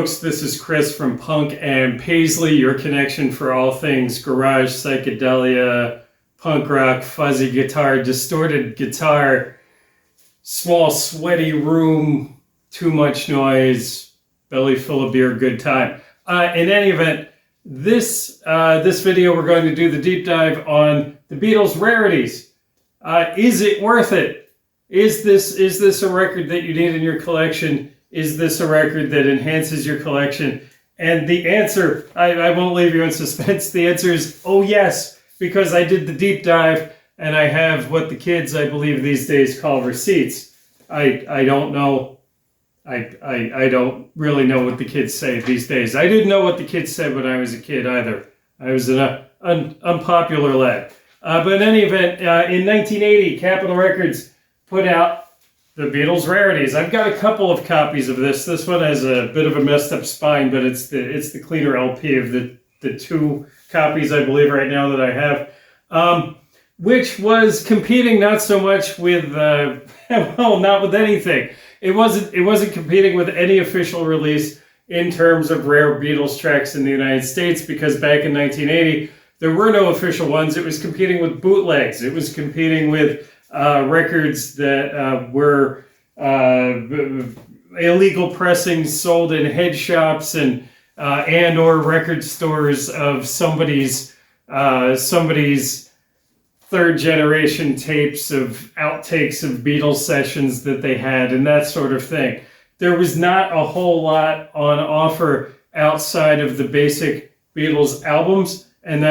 folks, this is Chris from Punk and Paisley, your connection for all things garage, psychedelia, punk rock, fuzzy guitar, distorted guitar, small sweaty room, too much noise, belly full of beer, good time. In any event, this video we're going to do the deep dive on the Beatles Rarities. Is it worth it? Is this a record that you need in your collection? Is this a record that enhances your collection? And the answer, I won't leave you in suspense. The answer is, oh yes, because I did the deep dive and I have what the kids, I believe these days, call receipts. I don't know. I don't really know what the kids say these days. I didn't know what the kids said when I was a kid either. I was an unpopular lad. But in any event, in 1980, Capitol Records put out the Beatles Rarities. I've got a couple of copies of this. This one has a bit of a messed up spine, but it's the cleaner LP of the two copies I believe right now that I have, which was competing not so much with well, not with anything. It wasn't competing with any official release in terms of rare Beatles tracks in the United States, because back in 1980 there were no official ones. It was competing with bootlegs. It was competing with records that were illegal pressings sold in head shops and or record stores of somebody's third generation tapes of outtakes of Beatles sessions that they had and that sort of thing. There was not a whole lot on offer outside of the basic Beatles albums, and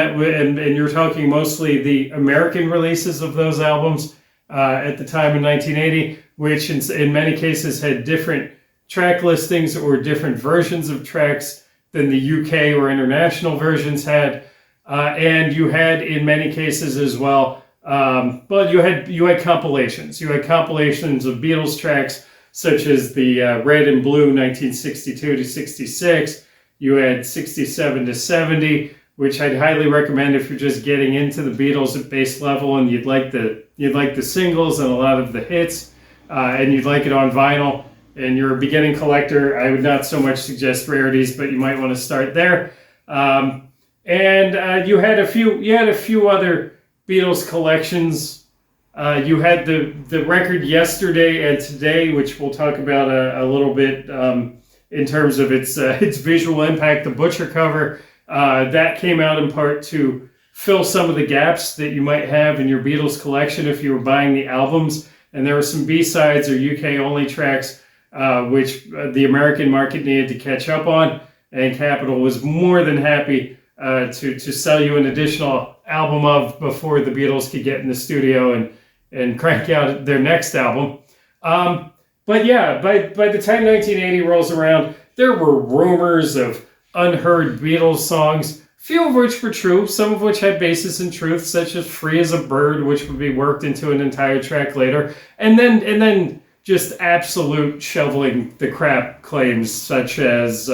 you're talking mostly the American releases of those albums. At the time in 1980, which in many cases had different track listings or different versions of tracks than the UK or international versions had, and you had in many cases as well. You had compilations. You had compilations of Beatles tracks such as the Red and Blue 1962 to 66. You had 67 to 70. Which I'd highly recommend if you're just getting into the Beatles at base level and you'd like the singles and a lot of the hits, and you'd like it on vinyl, and you're a beginning collector. I would not so much suggest Rarities, but you might want to start there. You had a few other Beatles collections. You had the record Yesterday and Today, which we'll talk about a little bit in terms of its visual impact. The Butcher cover. That came out in part to fill some of the gaps that you might have in your Beatles collection if you were buying the albums. And there were some B-sides or UK-only tracks which the American market needed to catch up on. And Capitol was more than happy to sell you an additional album of before the Beatles could get in the studio and crank out their next album. But yeah, by the time 1980 rolls around, there were rumors of unheard Beatles songs, few of which were true, some of which had basis in truth, such as Free as a Bird, which would be worked into an entire track later, and then just absolute shoveling the crap claims such as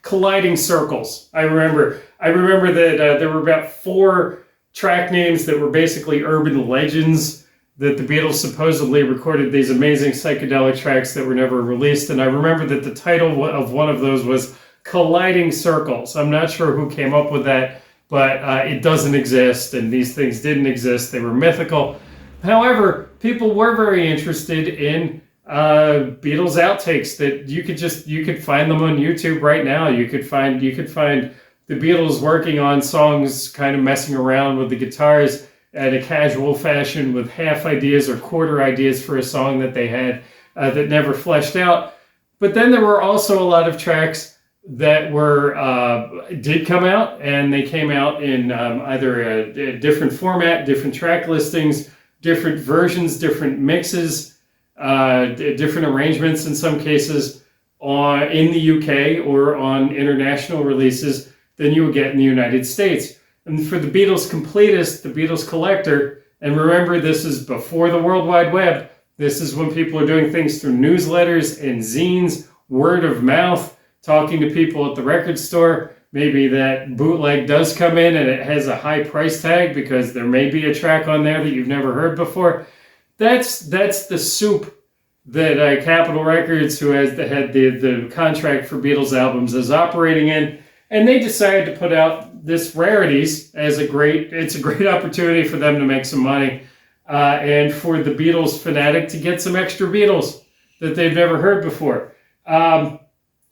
Colliding Circles. I remember that there were about 4 track names that were basically urban legends that the Beatles supposedly recorded these amazing psychedelic tracks that were never released, and I remember that the title of one of those was Colliding Circles. I'm not sure who came up with that, but it doesn't exist, and these things didn't exist. They were mythical. However, people were very interested in Beatles outtakes that you could find them on YouTube right now. You could find the Beatles working on songs, kind of messing around with the guitars at a casual fashion with half ideas or quarter ideas for a song that they had that never fleshed out. But then there were also a lot of tracks that did come out, and they came out in either a different format, different track listings, different versions, different mixes, different arrangements in some cases in the UK or on international releases than you would get in the United States. And for the Beatles completist, the Beatles collector, and remember this is before the World Wide Web, this is when people are doing things through newsletters and zines, word of mouth, talking to people at the record store. Maybe that bootleg does come in and it has a high price tag because there may be a track on there that you've never heard before. That's the soup that Capitol Records, who had the contract for Beatles albums, is operating in, and they decided to put out this Rarities as it's a great opportunity for them to make some money, and for the Beatles fanatic to get some extra Beatles that they've never heard before.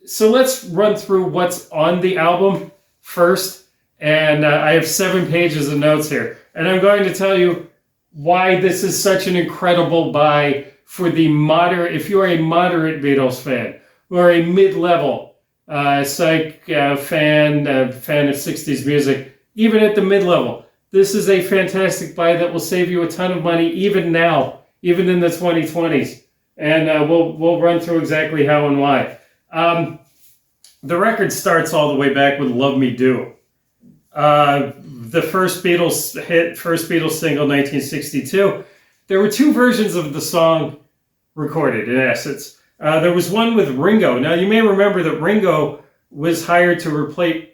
So let's run through what's on the album first, and I have 7 pages of notes here, and I'm going to tell you why this is such an incredible buy for the moderate, if you're a moderate Beatles fan, or a mid-level fan of 60s music, even at the mid-level. This is a fantastic buy that will save you a ton of money even now, even in the 2020s. And we'll run through exactly how and why. The record starts all the way back with Love Me Do. The first Beatles single, 1962. There were 2 versions of the song recorded, in essence. There was one with Ringo. Now, you may remember that Ringo was hired to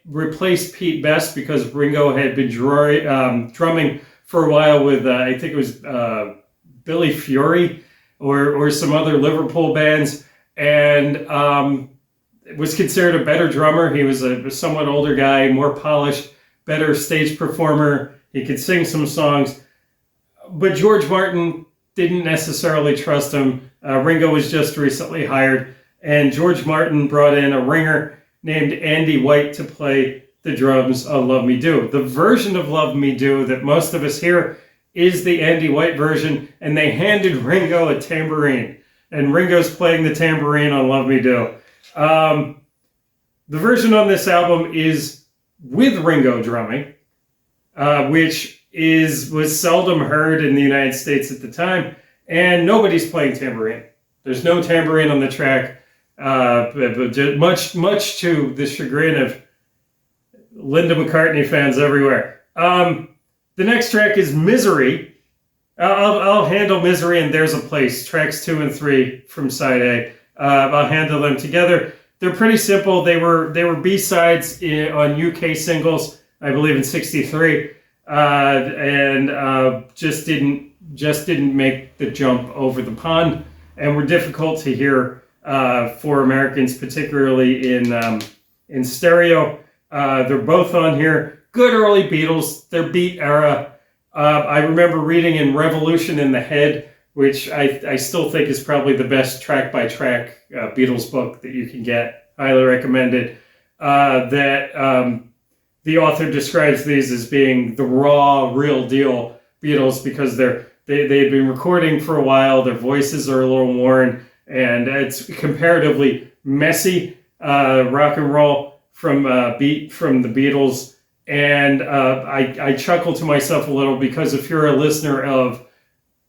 replace Pete Best because Ringo had been drumming for a while with, I think it was Billy Fury or some other Liverpool bands, and was considered a better drummer. He was a somewhat older guy, more polished, better stage performer. He could sing some songs. But George Martin didn't necessarily trust him. Ringo was just recently hired, and George Martin brought in a ringer named Andy White to play the drums on Love Me Do. The version of Love Me Do that most of us hear is the Andy White version, and they handed Ringo a tambourine, and Ringo's playing the tambourine on Love Me Do. The version on this album is with Ringo drumming, which was seldom heard in the United States at the time, and nobody's playing tambourine. There's no tambourine on the track, but much to the chagrin of Linda McCartney fans everywhere. The next track is Misery. I'll handle Misery and There's a Place, tracks 2 and 3 from side A. I'll handle them together. They're pretty simple. They were B-sides on UK singles, I believe in '63. And just didn't make the jump over the pond, and were difficult to hear for Americans, particularly in stereo. They're both on here. Good early Beatles. They're Beat era. I remember reading in Revolution in the Head, which I still think is probably the best track-by-track Beatles book that you can get. Highly recommended. That the author describes these as being the raw, real deal Beatles because they've been recording for a while. Their voices are a little worn, and it's comparatively messy rock and roll from the Beatles. And I chuckle to myself a little because if you're a listener of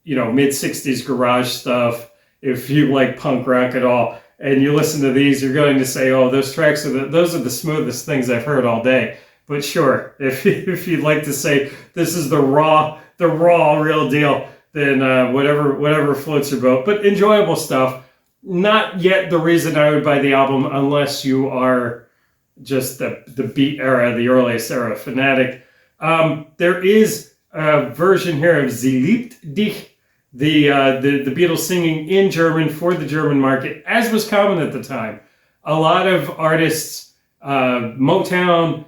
mid-60s garage stuff, if you like punk rock at all, and you listen to these, you're going to say, "Oh, those tracks those are the smoothest things I've heard all day." But sure, if you'd like to say this is the raw real deal, then whatever floats your boat. But enjoyable stuff. Not yet the reason I would buy the album unless you are just the Beat era, the earliest era fanatic. There is a version here of Sie liebt dich, the Beatles singing in German for the German market, as was common at the time. A lot of artists, Motown,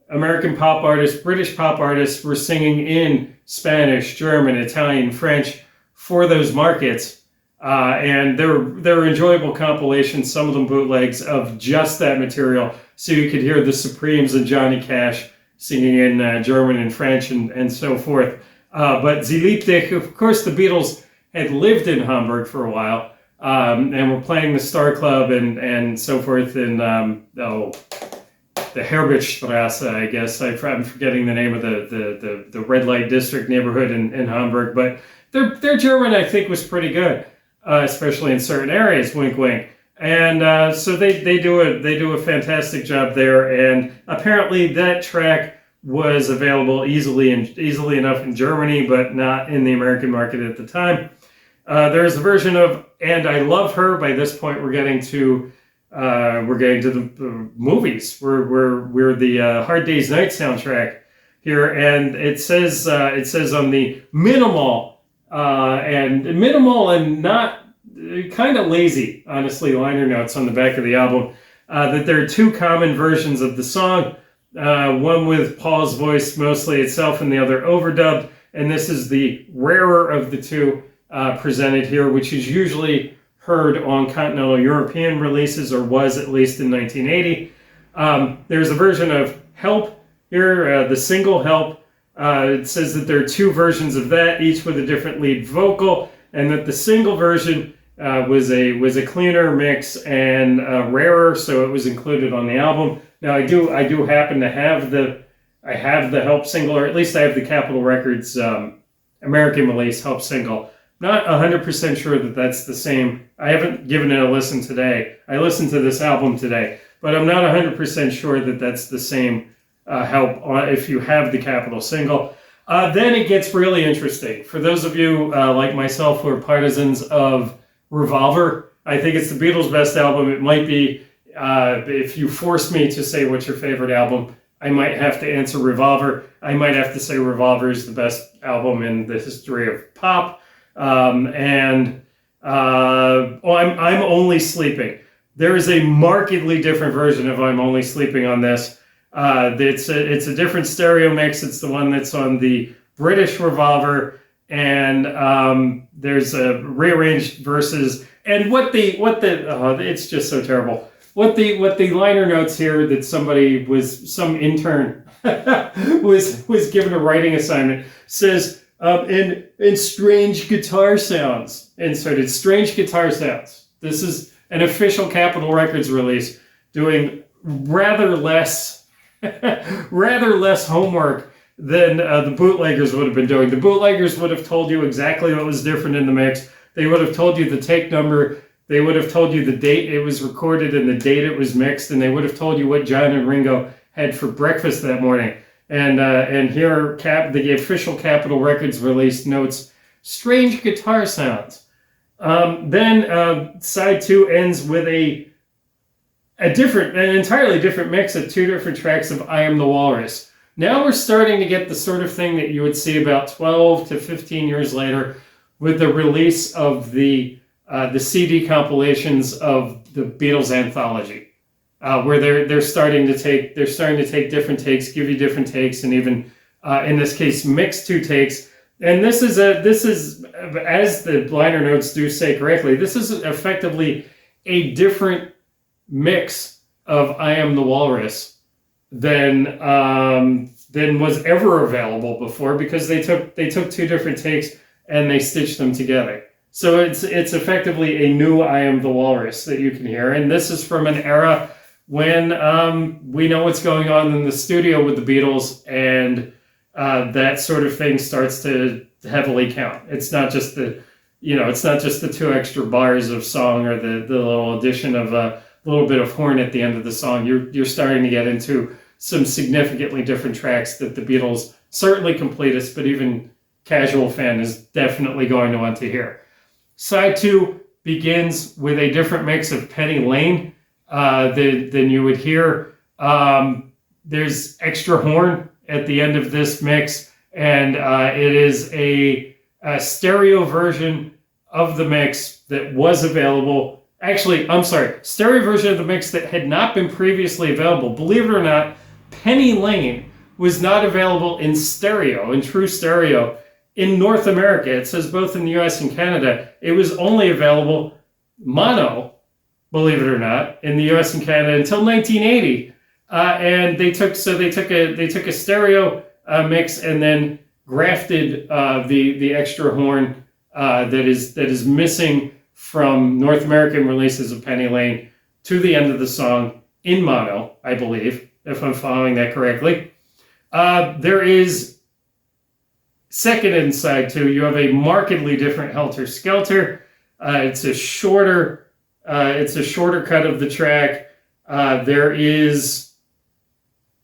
American pop artists, British pop artists were singing in Spanish, German, Italian, French for those markets. And they're enjoyable compilations, some of them bootlegs, of just that material. So you could hear the Supremes and Johnny Cash singing in German and French and so forth. But Sie liebt dich, of course, the Beatles had lived in Hamburg for a while and were playing the Star Club and so forth in the Herbertstrasse, I guess. I'm forgetting the name of the red light district neighborhood in Hamburg. But their German, I think, was pretty good, especially in certain areas. Wink, wink. And so they do a fantastic job there. And apparently that track was available easily enough in Germany, but not in the American market at the time. There's a version of "And I Love Her." By this point, we're getting to the movies. We're the Hard Day's Night soundtrack here, and it says on the minimal and not kind of lazy, honestly, liner notes on the back of the album, that there are two common versions of the song, one with Paul's voice mostly itself and the other overdubbed, and this is the rarer of the two presented here, which is usually heard on continental European releases, or was at least in 1980. There's a version of Help here, the single Help. It says that there are two versions of that, each with a different lead vocal, and that the single version was a cleaner mix and rarer, so it was included on the album. Now I do happen to have the Help single, or at least I have the Capitol Records American release Help single. Not 100% sure that that's the same. I haven't given it a listen today. I listened to this album today, but I'm not 100% sure that that's the same Help if you have the Capitol single. Then it gets really interesting. For those of you like myself who are partisans of Revolver, I think it's the Beatles' best album. It might be, if you force me to say what's your favorite album, I might have to answer Revolver. I might have to say Revolver is the best album in the history of pop. I'm Only Sleeping. There is a markedly different version of I'm Only Sleeping on this. It's a different stereo mix. It's the one that's on the British Revolver, and there's a rearranged verses. And it's just so terrible. What the liner notes here that some intern was given a writing assignment says. In strange guitar sounds, inserted strange guitar sounds. This is an official Capitol Records release doing rather less homework than the bootleggers would have been doing. The bootleggers would have told you exactly what was different in the mix. They would have told you the take number. They would have told you the date it was recorded and the date it was mixed, and they would have told you what John and Ringo had for breakfast that morning. And here, the official Capitol Records release notes strange guitar sounds. Then side 2 ends with an entirely different mix of two different tracks of I Am the Walrus. Now we're starting to get the sort of thing that you would see about 12 to 15 years later with the release of the CD compilations of the Beatles anthology. Where they're starting to take different takes, give you different takes, and even in this case mix two takes. And this is as the liner notes do say correctly, this is effectively a different mix of I Am the Walrus than was ever available before, because they took two different takes and they stitched them together. So it's effectively a new I Am the Walrus that you can hear, and this is from an era when we know what's going on in the studio with the Beatles, and that sort of thing starts to heavily count. It's not just the two extra bars of song or the little addition of a little bit of horn at the end of the song. You're starting to get into some significantly different tracks that the Beatles, certainly completists, but even casual fan is definitely going to want to hear. Side 2 begins with a different mix of Penny Lane than you would hear. There's extra horn at the end of this mix, and it is a stereo version of the mix that was available. Actually, I'm sorry, stereo version of the mix that had not been previously available. Believe it or not, Penny Lane was not available in true stereo, in North America. It says both in the US and Canada. It was only available mono, believe it or not, in the U.S. and Canada until 1980, and they took a stereo mix and then grafted the extra horn that is missing from North American releases of Penny Lane to the end of the song in mono, I believe, if I'm following that correctly. There is second in side 2. You have a markedly different Helter Skelter. It's a shorter cut of the track. There's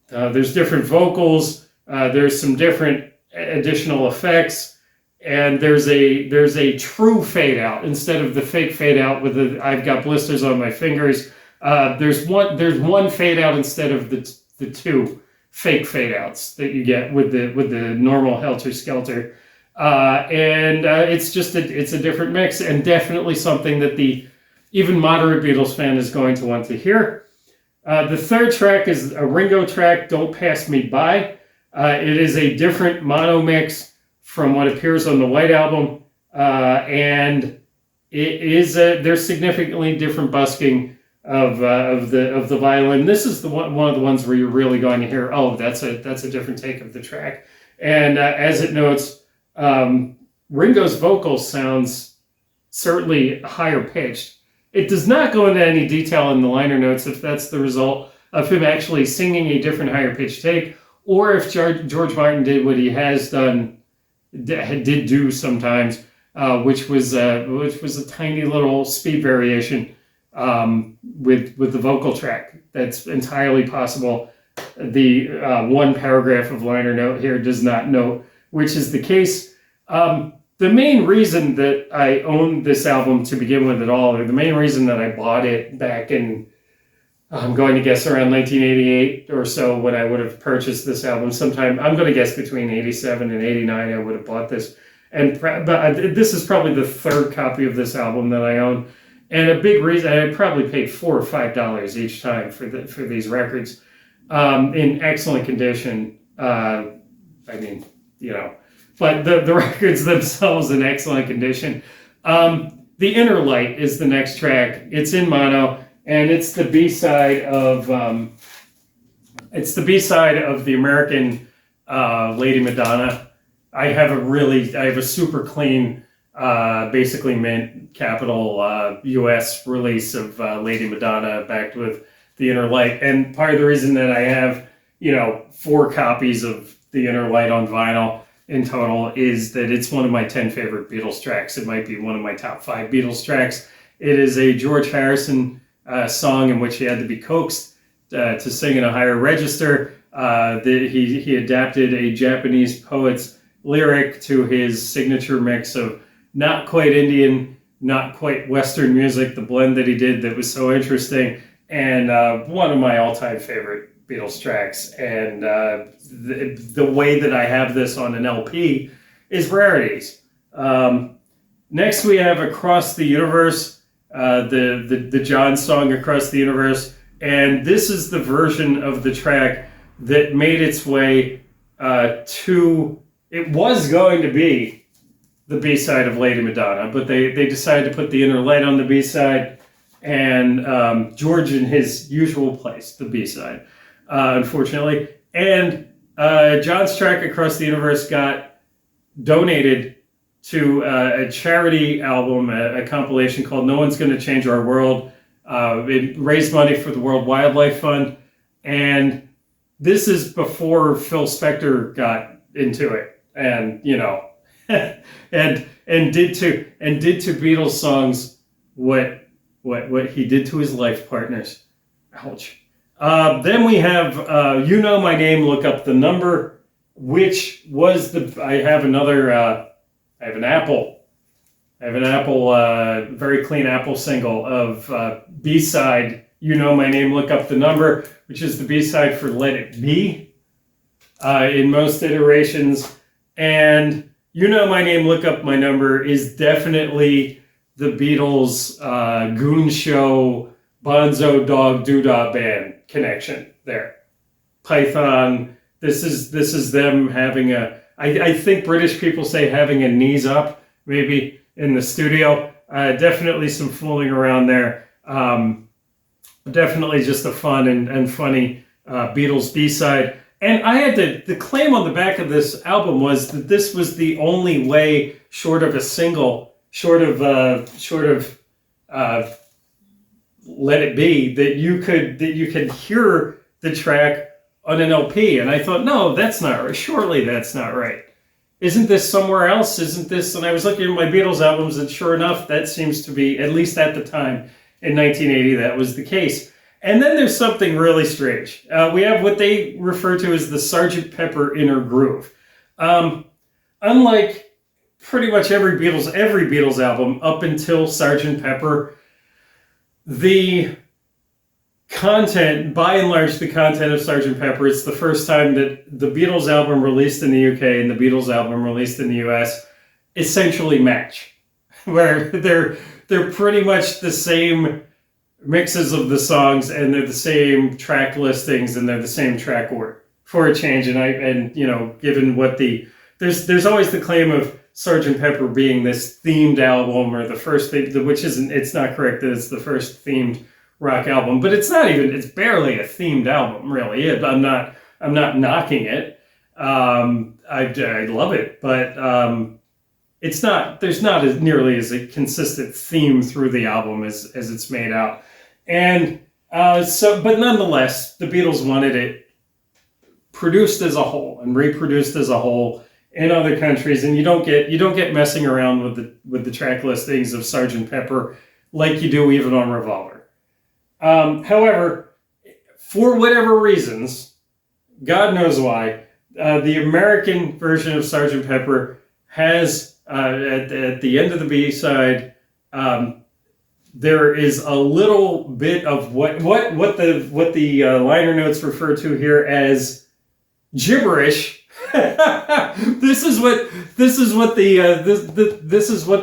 different vocals. There's some different additional effects, and there's a true fade out instead of the fake fade out with the I've got blisters on my fingers. There's one fade out instead of the two fake fade outs that you get with the normal Helter Skelter. And it's just it's a different mix, and definitely something that the even moderate Beatles fan is going to want to hear. The third track is a Ringo track, Don't Pass Me By. It is a different mono mix from what appears on the White Album, and it is there's significantly different busking of the violin. This is one of the ones where you're really going to hear, oh, that's a different take of the track. And as it notes, Ringo's vocal sounds certainly higher pitched. It does not go into any detail in the liner notes if that's the result of him actually singing a different higher pitched take, or if George Martin did what he has done, did do sometimes, which was a tiny little speed variation with the vocal track. That's entirely possible. The one paragraph of liner note here does not note which is the case. The main reason that I owned this album to begin with at all, or the main reason that I bought it back in, I'm going to guess around 1988 or so, when I would have purchased this album sometime, I'm going to guess between 87 and 89 I would have bought this. But this is probably the third copy of this album that I own. And a big reason, I probably paid $4 or $5 each time for these records, in excellent condition. But the records themselves in excellent condition. The Inner Light is the next track. It's in mono, and it's the B-side of the American Lady Madonna. I have a super clean, basically mint capital US release of Lady Madonna backed with the Inner Light. And part of the reason that I have, 4 copies of the Inner Light on vinyl in total is that it's one of my 10 favorite Beatles tracks. It might be one of my top 5 Beatles tracks. It is a George Harrison song in which he had to be coaxed to sing in a higher register. He adapted a Japanese poet's lyric to his signature mix of not quite Indian, not quite Western music, the blend that he did that was so interesting, and one of my all-time favorite Beatles tracks. And the way that I have this on an LP is Rarities. Next we have Across the Universe, the John song Across the Universe, and this is the version of the track that made its way to, it was going to be the B-side of Lady Madonna, but they decided to put the Inner Light on the B-side, and George in his usual place, the B-side, unfortunately. And John's track Across the Universe got donated to a charity album, a compilation called No One's Gonna Change Our World. It raised money for the World Wildlife Fund, and this is before Phil Spector got into it, and and did to Beatles songs what he did to his life partners. Ouch. Then we have You Know My Name, Look Up the Number, which was I have an Apple, very clean Apple single of B-side You Know My Name, Look Up the Number, which is the B-side for Let It Be in most iterations. And You Know My Name, Look Up My Number is definitely the Beatles Goon Show, Bonzo Dog Doodah Band connection there. Python, this is them having I think British people say having a knees up, maybe, in the studio. Definitely some fooling around there. Definitely just a fun and funny Beatles B-side. And I had the claim on the back of this album was that this was the only way, short of a single, short of Let It Be, that you could hear the track on an LP. And I thought, no, that's not right. Surely that's not right. Isn't this somewhere else? Isn't this? And I was looking at my Beatles albums, and sure enough, that seems to be, at least at the time in 1980, that was the case. And then there's something really strange. We have what they refer to as the Sgt. Pepper Inner Groove. Unlike pretty much every Beatles album up until Sgt. Pepper, the content, by and large, the content of Sgt. Pepper, it's the first time that the Beatles album released in the UK and the Beatles album released in the US essentially match, where they're pretty much the same mixes of the songs, and they're the same track listings, and they're the same track order for a change. And given what there's always the claim of Sgt. Pepper being this themed album, or the first thing, which isn't, it's not correct that it's the first themed rock album, but it's barely a themed album, really. I'm not knocking it. I love it, but it's not, there's not as nearly as a consistent theme through the album as it's made out. And but nonetheless, the Beatles wanted it produced as a whole and reproduced as a whole in other countries, and you don't get messing around with the track listings of Sgt. Pepper like you do even on Revolver. However, for whatever reasons, God knows why, the American version of Sgt. Pepper has at the end of the B-side, there is a little bit of what the liner notes refer to here as gibberish. This is what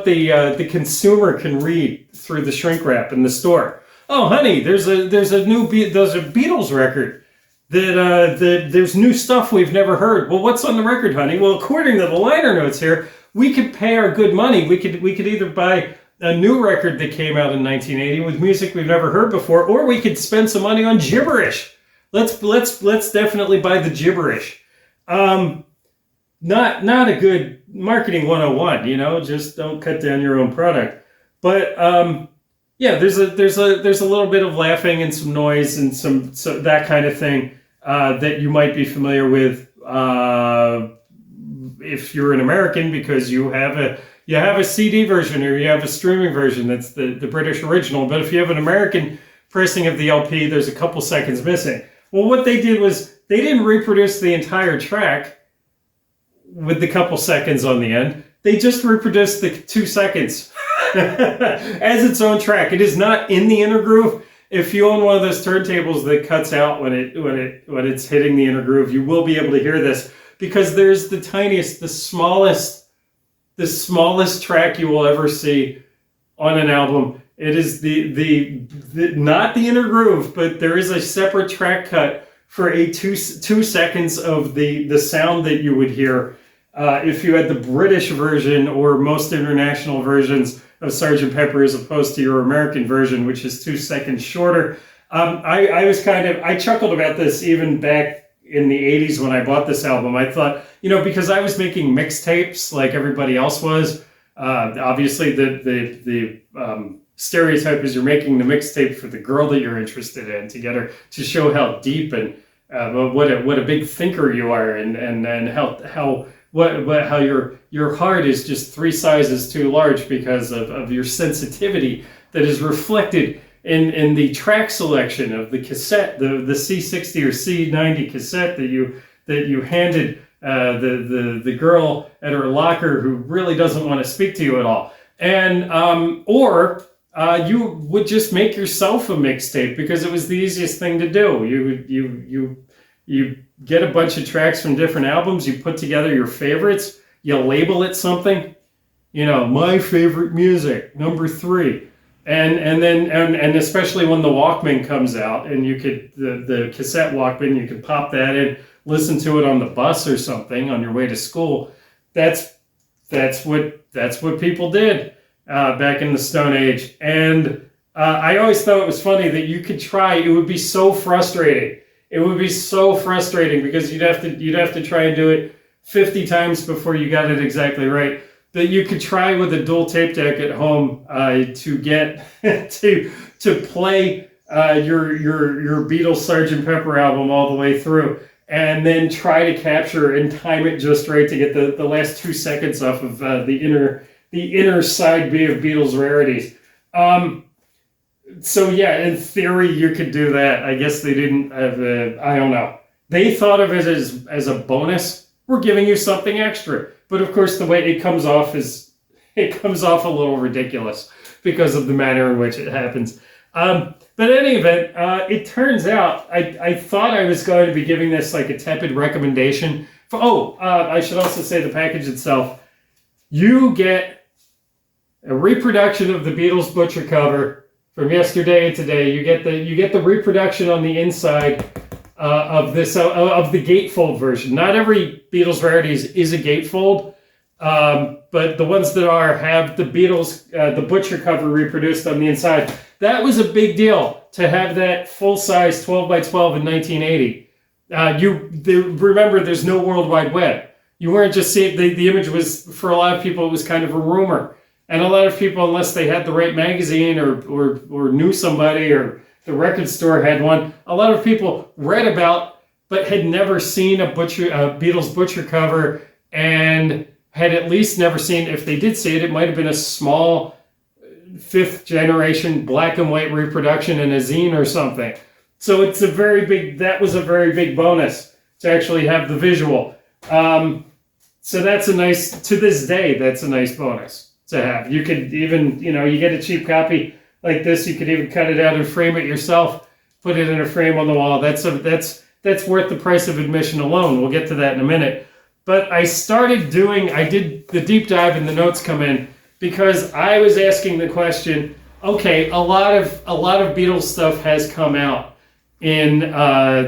the consumer can read through the shrink wrap in the store. Oh, honey, there's a Beatles record that there's new stuff we've never heard. Well, what's on the record, honey? Well, according to the liner notes here, we could pay our good money. We could either buy a new record that came out in 1980 with music we've never heard before, or we could spend some money on gibberish. Let's definitely buy the gibberish. Not a good marketing 101, just don't cut down your own product. But yeah, there's a little bit of laughing and some noise and some that kind of thing that you might be familiar with if you're an American, because you have a CD version or you have a streaming version that's the British original. But if you have an American pressing of the LP, there's a couple seconds missing. Well, what they did was they didn't reproduce the entire track with the couple seconds on the end. They just reproduced the 2 seconds as its own track. It is not in the inner groove. If you own one of those turntables that cuts out when it's hitting the inner groove, you will be able to hear this, because there's the tiniest, the smallest track you will ever see on an album. It is the not the inner groove, but there is a separate track cut for a 2 seconds of the sound that you would hear if you had the British version or most international versions of Sgt. Pepper, as opposed to your American version, which is 2 seconds shorter. I chuckled about this even back in the 80s when I bought this album. I thought, because I was making mixtapes like everybody else was. Obviously, the stereotype is you're making the mixtape for the girl that you're interested in, to get her to show how deep and what a big thinker you are, and how your heart is just 3 sizes too large because of your sensitivity that is reflected in the track selection of the cassette, the C60 or C90 cassette that you handed the girl at her locker, who really doesn't want to speak to you at all. And or you would just make yourself a mixtape, because it was the easiest thing to do. You get a bunch of tracks from different albums, you put together your favorites, you label it something, my favorite music, number 3. And then especially when the Walkman comes out, and you could the cassette Walkman, you could pop that in, listen to it on the bus or something on your way to school. That's what people did back in the Stone Age. And I always thought it was funny that you could try. It would be so frustrating. It would be so frustrating because you'd have to try and do it 50 times before you got it exactly right. That you could try with a dual tape deck at home to get to play your Beatles Sgt. Pepper album all the way through, and then try to capture and time it just right to get the last 2 seconds off of the inner side B of Beatles Rarities. So yeah, in theory you could do that. I guess they didn't have I don't know. They thought of it as a bonus. We're giving you something extra. But of course, the way it comes off a little ridiculous because of the manner in which it happens. But in any event, it turns out I thought I was going to be giving this like a tepid recommendation. I should also say the package itself. You get a reproduction of the Beatles Butcher cover from yesterday and today. You get the reproduction on the inside of the gatefold version. Not every Beatles Rarities is a gatefold, but the ones that are have the Beatles the Butcher cover reproduced on the inside. That was a big deal to have that full size 12 by 12 in 1980. Remember, there's no World Wide Web. You weren't just seeing the image was, for a lot of people, it was kind of a rumor, and a lot of people, unless they had the right magazine or knew somebody or the record store had one, a lot of people read about but had never seen a Beatles Butcher cover, and had at least never seen, if they did see it, it might have been a small 5th generation black and white reproduction in a zine or something. So that was a very big bonus to actually have the visual. So that's to this day, that's a nice bonus to have. You could even, you get a cheap copy like this, you could even cut it out and frame it yourself, put it in a frame on the wall. That's worth the price of admission alone. We'll get to that in a minute. But I did the deep dive and the notes come in because I was asking the question, okay, a lot of Beatles stuff has come out in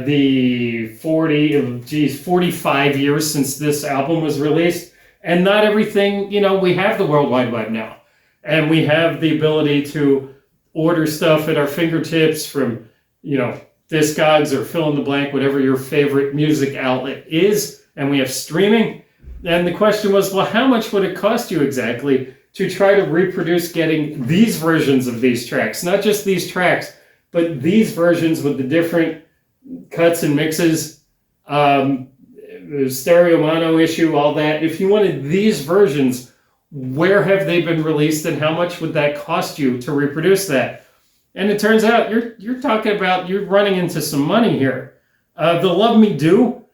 the 45 years since this album was released. And not everything, we have the World Wide Web now. And we have the ability to order stuff at our fingertips from, Discogs or fill in the blank, whatever your favorite music outlet is. And we have streaming. And the question was, well, how much would it cost you exactly to try to reproduce getting these versions of these tracks? Not just these tracks, but these versions with the different cuts and mixes, stereo mono issue, all that. If you wanted these versions, where have they been released and how much would that cost you to reproduce that? And it turns out you're talking about, you're running into some money here. The Love Me Do,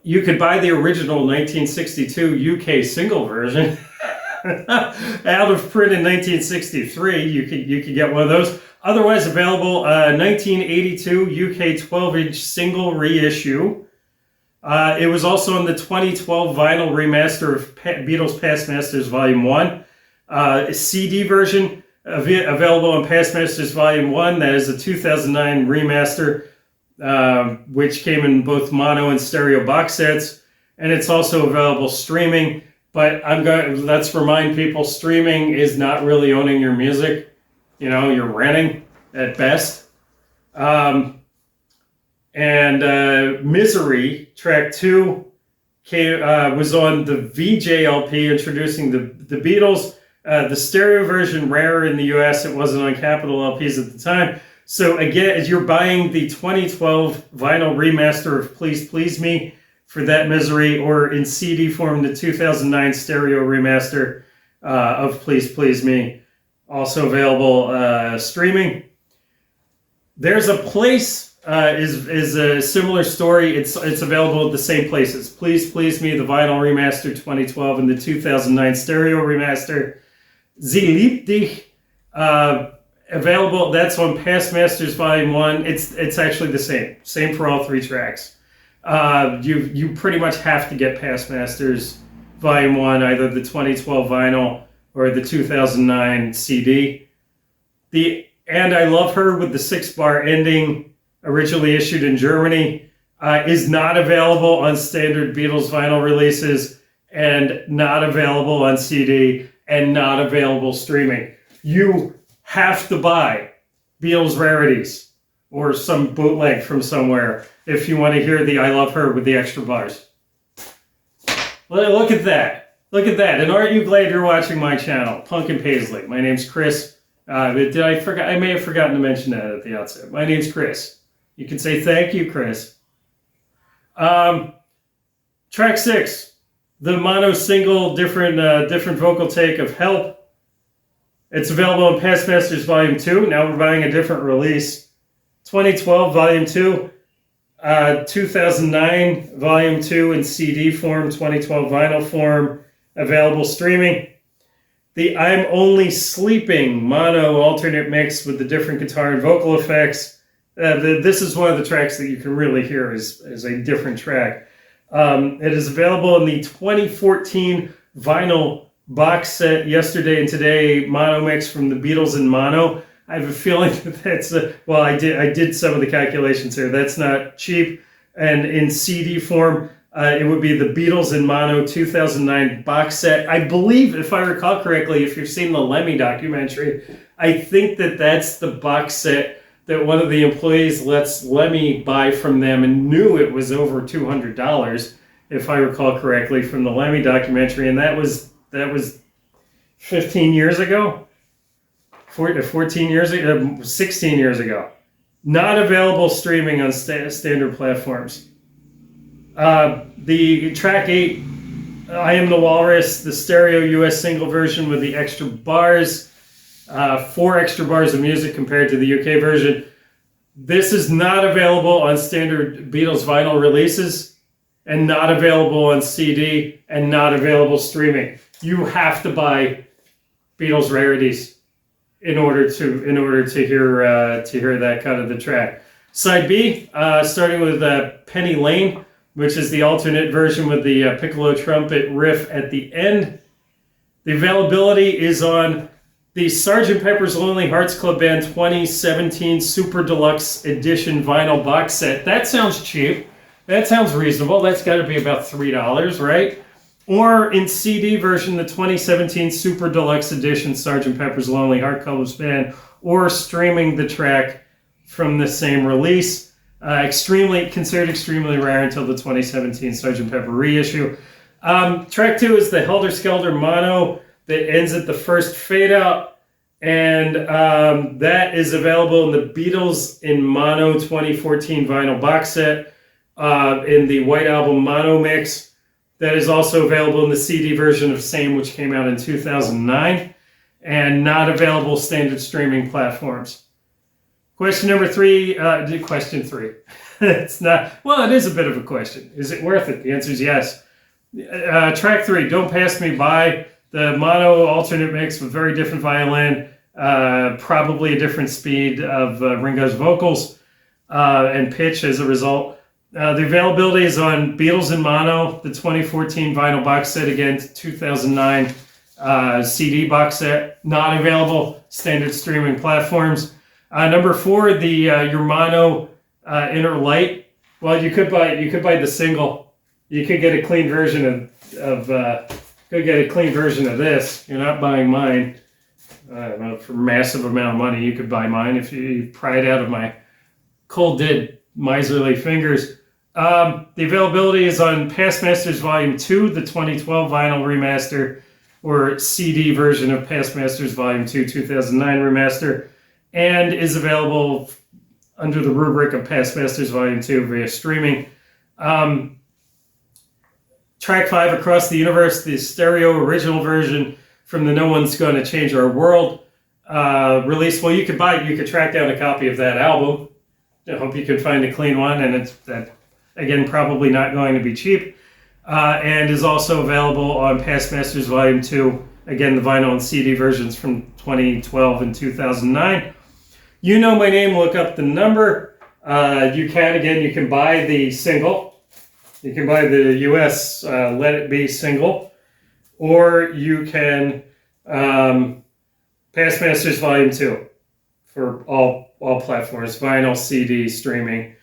you could buy the original 1962 UK single version out of print in 1963. You could get one of those. Otherwise available, 1982 UK 12-inch single reissue. It was also in the 2012 vinyl remaster of Beatles Past Masters Volume 1. A CD version available on Past Masters Volume 1. That is a 2009 remaster, which came in both mono and stereo box sets. And it's also available streaming. But let's remind people, streaming is not really owning your music. You're renting at best. Misery, track 2, was on the VJ LP introducing the Beatles. The stereo version, rarer in the US, it wasn't on Capitol LPs at the time. So again, as you're buying the 2012 vinyl remaster of Please Please Me for that Misery, or in CD form, the 2009 stereo remaster of Please Please Me, also available streaming. There's a place is a similar story. It's available at the same places. Please Please Me, the vinyl remaster 2012, and the 2009 stereo remaster. Sie liebt dich, available. That's on Past Masters Volume 1. It's actually the same for all 3 tracks. You pretty much have to get Past Masters Volume 1, either the 2012 vinyl or the 2009 CD. The And I Love Her with the 6-bar ending, originally issued in Germany, is not available on standard Beatles vinyl releases, and not available on CD, and not available streaming. You have to buy Beatles Rarities or some bootleg from somewhere if you want to hear the I Love Her with the extra bars. Look at that. Look at that. And aren't you glad you're watching my channel, Punk and Paisley? My name's Chris. I may have forgotten to mention that at the outset. My name's Chris. You can say thank you, Chris. Track 6, the mono single, different vocal take of Help. It's available in Past Masters Volume 2. Now we're buying a different release. 2012 Volume 2. 2009 Volume 2 in CD form, 2012 vinyl form, available streaming. The I'm Only Sleeping mono alternate mix with the different guitar and vocal effects. This is one of the tracks that you can really hear as a different track. It is available in the 2014 vinyl box set yesterday and today mono mix from the Beatles in mono. I have a feeling that that's well, I did some of the calculations here. That's not cheap. And in CD form, it would be the Beatles in mono 2009 box set. I believe, if I recall correctly, if you've seen the Lemmy documentary, I think that that's the box set that one of the employees lets Lemmy buy from them and knew it was over $200, if I recall correctly, from the Lemmy documentary. And that was 15 years ago, 14 years ago, 16 years ago. Not available streaming on standard platforms. The track 8, I Am the Walrus, the stereo US single version with the extra bars, 4 extra bars of music compared to the UK version. This is not available on standard Beatles vinyl releases, and not available on CD, and not available streaming. You have to buy Beatles Rarities in order to hear that cut of the track. Side B, starting with Penny Lane, which is the alternate version with the piccolo trumpet riff at the end. The availability is on the Sgt. Pepper's Lonely Hearts Club Band 2017 Super Deluxe Edition vinyl box set. That sounds cheap. That sounds reasonable. That's got to be about $3, right? Or in CD version, the 2017 Super Deluxe Edition Sgt. Pepper's Lonely Hearts Club Band, or streaming the track from the same release. Considered extremely rare until the 2017 Sgt. Pepper reissue. Track 2 is the Helter Skelter mono that ends at the first fade out, and that is available in the Beatles in mono 2014 vinyl box set in the White Album mono mix. That is also available in the CD version of Same, which came out in 2009, and not available standard streaming platforms. Question number 3, question 3. It's not, well, it is a bit of a question. Is it worth it? The answer is yes. Track 3, Don't Pass Me By, the mono alternate mix with very different violin, probably a different speed of Ringo's vocals and pitch as a result. The availability is on Beatles in mono, the 2014 vinyl box set, again, 2009 CD box set, not available standard streaming platforms. Number 4, the your mono Inner Light. Well, you could buy the single. You could get a clean version of this. You're not buying mine. I don't know, for a massive amount of money, you could buy mine if you pry it out of my cold, dead, miserly fingers. The availability is on Past Masters Volume 2, the 2012 vinyl remaster, or CD version of Past Masters Volume 2, 2009 remaster, and is available under the rubric of Past Masters Volume 2 via streaming. Track 5, Across the Universe, the stereo original version from the No One's Gonna Change Our World release. Well, you could track down a copy of that album. I hope you can find a clean one, and it's that. Again, probably not going to be cheap, and is also available on Past Masters Volume 2. Again, the vinyl and CD versions from 2012 and 2009. You Know My Name, look up the number. You can buy the single. You can buy the US Let It Be single, or you can Past Masters Volume 2 for all platforms, vinyl, CD, streaming.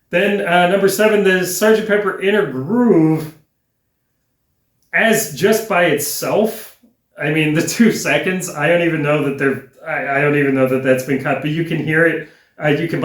Then number 7, the Sgt. Pepper Inner Groove, as just by itself. I mean, the 2 seconds. I don't even know that that's been cut, but you can hear it. You can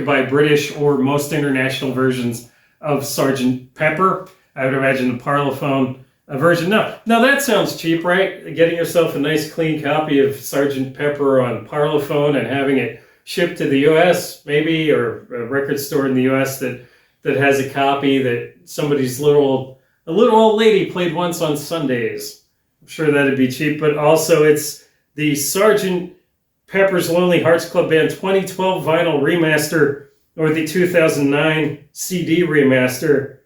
buy British or most international versions of Sgt. Pepper. I would imagine the Parlophone version. No, that sounds cheap, right? Getting yourself a nice clean copy of Sgt. Pepper on Parlophone and having it shipped to the U.S. maybe, or a record store in the U.S. that has a copy that somebody's little old lady played once on Sundays. I'm sure that'd be cheap, but also it's the Sgt. Pepper's Lonely Hearts Club Band 2012 vinyl remaster, or the 2009 CD remaster,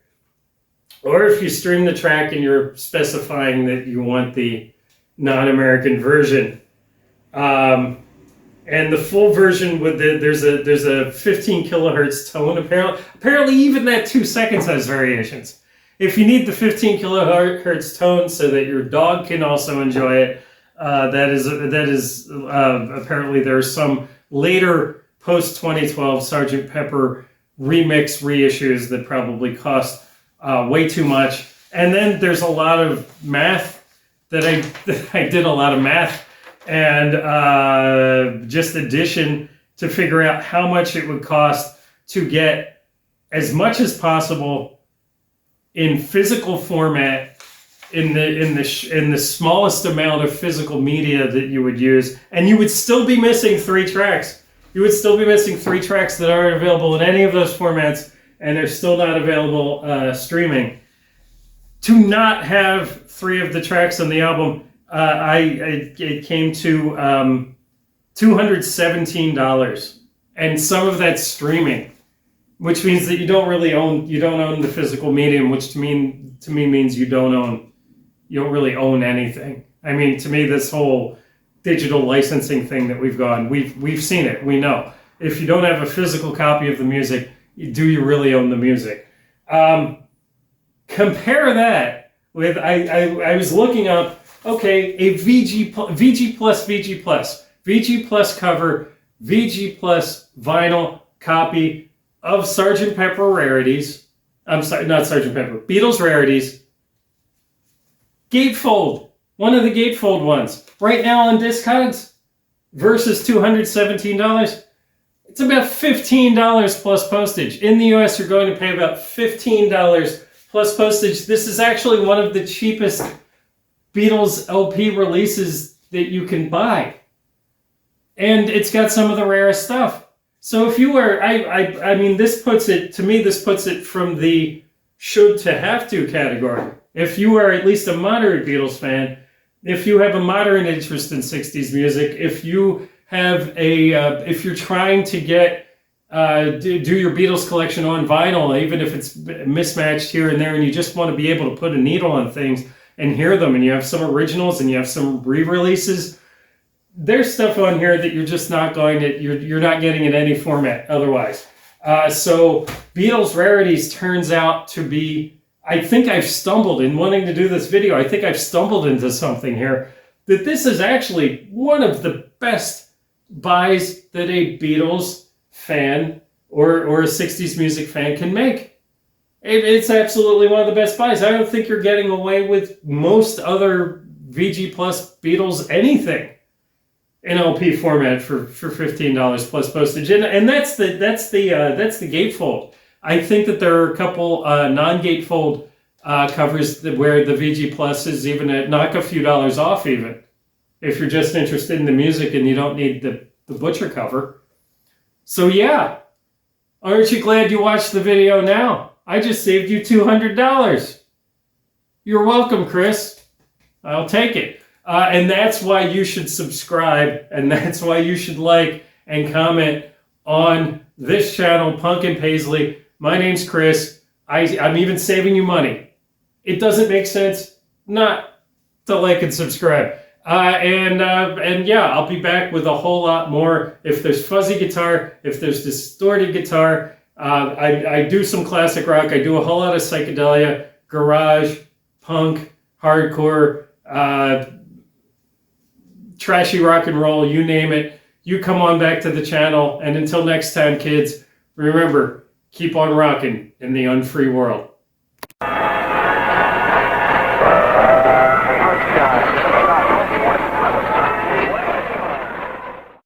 or if you stream the track and you're specifying that you want the non-American version. And the full version with there's a 15 kilohertz tone. Apparently even that 2 seconds has variations. If you need the 15 kilohertz tone so that your dog can also enjoy it, that is apparently there's some later post 2012 Sgt. Pepper remix reissues that probably cost way too much. And then there's a lot of math that I did a lot of math and just addition to figure out how much it would cost to get as much as possible in physical format in the smallest amount of physical media that you would use, and you would still be missing 3 tracks. You would still be missing 3 tracks that aren't available in any of those formats, and they're still not available streaming. To not have 3 of the tracks on the album, it came to $217, and some of that's streaming, which means that you don't own the physical medium, which to me means you don't really own anything. I mean, to me, this whole digital licensing thing that we've seen it. We know if you don't have a physical copy of the music, do you really own the music? Compare that with I was looking up, okay, a VG Plus cover, VG Plus vinyl copy of Sgt. Pepper Rarities. I'm sorry, not Sgt. Pepper, Beatles Rarities. Gatefold, one of the gatefold ones. Right now on Discogs versus $217. It's about $15 plus postage. In the US, you're going to pay about $15 plus postage. This is actually one of the cheapest Beatles LP releases that you can buy. And it's got some of the rarest stuff. So if you were, I mean, this puts it from the should to have to category. If you are at least a moderate Beatles fan, if you have a moderate interest in 60s music, if you have if you're trying to get, do your Beatles collection on vinyl, even if it's mismatched here and there, and you just want to be able to put a needle on things and hear them, and you have some originals and you have some re-releases, there's stuff on here that you're just not you're not getting in any format otherwise. So Beatles Rarities turns out to be, I think I've stumbled in wanting to do this video. I think I've stumbled into something here, that this is actually one of the best buys that a Beatles fan or a 60s music fan can make. It's absolutely one of the best buys. I don't think you're getting away with most other VG Plus Beatles anything in LP format for $15 plus postage, and that's the gatefold. I think that there are a couple non-gatefold covers where the VG Plus is even knock a few dollars off, even if you're just interested in the music and you don't need the butcher cover. So yeah, aren't you glad you watched the video now? I just saved you $200. You're welcome, Chris. I'll take it. And that's why you should subscribe, and that's why you should like and comment on this channel, Punk and Paisley. My name's Chris. I'm even saving you money. It doesn't make sense not to like and subscribe. And yeah, I'll be back with a whole lot more. If there's fuzzy guitar, if there's distorted guitar, I do some classic rock. I do a whole lot of psychedelia, garage, punk, hardcore, trashy rock and roll, you name it. You come on back to the channel. And until next time, kids, remember, keep on rocking in the unfree world.